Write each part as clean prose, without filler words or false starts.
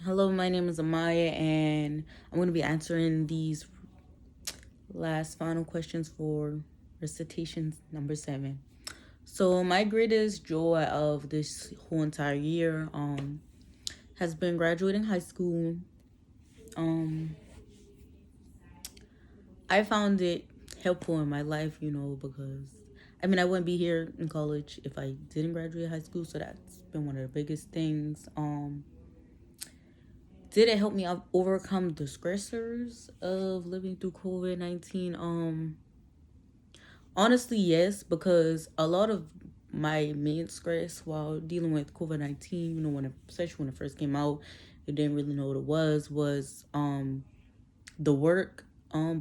Hello, my name is Amaya, and I'm going to be answering these last final questions for recitation number 7. So, my greatest joy of this whole entire year has been graduating high school. Um, I found it helpful in my life, because I wouldn't be here in college if I didn't graduate high school. So that's been one of the biggest things. Did it help me overcome the stressors of living through COVID-19? Honestly, yes, because a lot of my main stress while dealing with COVID-19, especially when it first came out, I didn't really know what it was the work.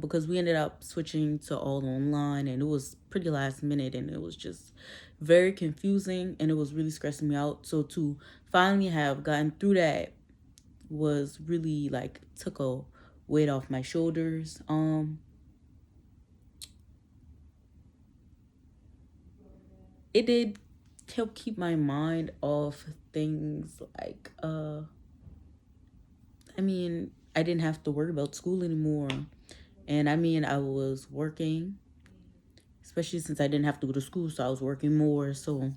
Because we ended up switching to all online, and it was pretty last minute, and it was just very confusing, and it was really stressing me out. So to finally have gotten through that was really like took a weight off my shoulders. It did help keep my mind off things like I didn't have to worry about school anymore. And I was working, especially since I didn't have to go to school, so I was working more. So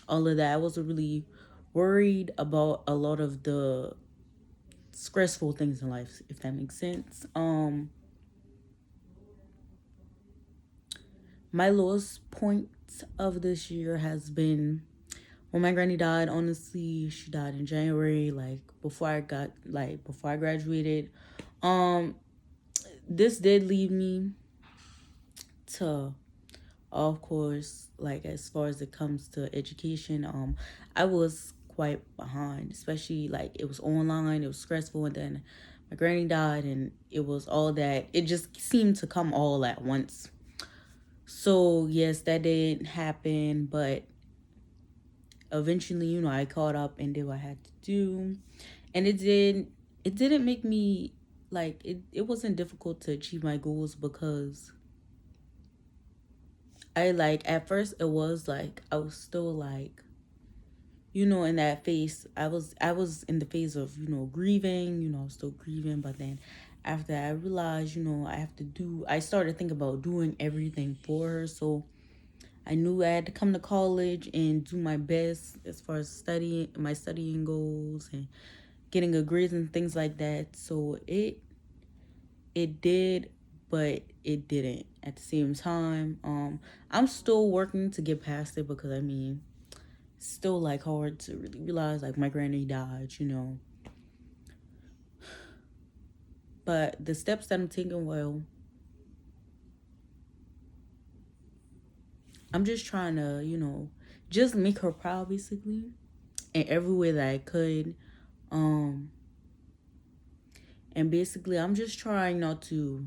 all of that, I wasn't really worried about a lot of the stressful things in life, if that makes sense. My lowest point of this year has been when my granny died. Honestly, she died in January, like before I graduated. Um, this did lead me to, of course, like as far as it comes to education, I was quite behind, especially like it was online, it was stressful, and then my granny died, and it was all that. It just seemed to come all at once. So yes, that did happen, but eventually, I caught up and did what I had to do. And it didn't make me like it wasn't difficult to achieve my goals because I like at first it was like I was still like, in that phase. I was in the phase of, grieving, I was still grieving, but then after I realized, I started thinking about doing everything for her. So I knew I had to come to college and do my best as far as studying goals and getting good grades and things like that. So it did, but it didn't at the same time. I'm still working to get past it because it's still like hard to really realize like my granny died. But the steps that I'm taking, well, I'm just trying to, just make her proud basically in every way that I could. Um and basically I'm just trying not to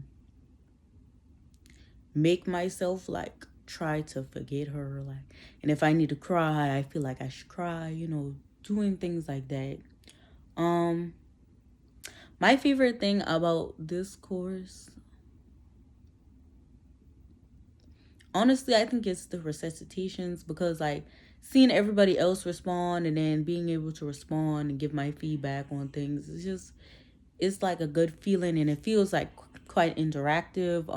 make myself like try to forget her, like, and if I need to cry, I feel like I should cry, doing things like that. um my favorite thing about this course, honestly, I think it's the recitations, because like seeing everybody else respond and then being able to respond and give my feedback on things, it's like a good feeling, and it feels like quite interactive.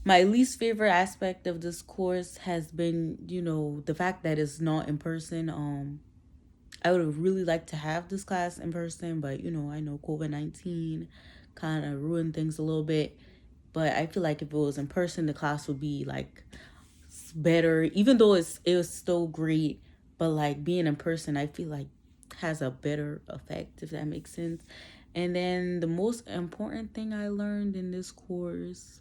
My least favorite aspect of this course has been, the fact that it's not in person. I would have really liked to have this class in person, but I know COVID-19 kind of ruined things a little bit. But I feel like if it was in person, the class would be like better, even though it was still great. But like being in person, I feel like has a better effect, if that makes sense. And then the most important thing I learned in this course,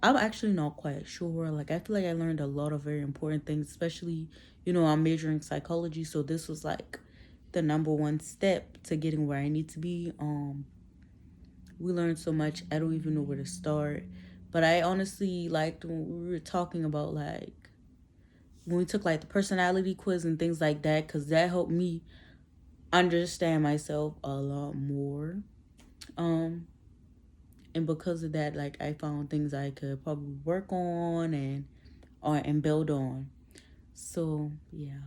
I'm actually not quite sure. Like, I feel like I learned a lot of very important things, especially, I'm majoring psychology, so this was like the number one step to getting where I need to be. We learned so much, I don't even know where to start. But I honestly liked when we were talking about like when we took like the personality quiz and things like that, because that helped me understand myself a lot more. Um, and because of that, like I found things I could probably work on and build on. So yeah.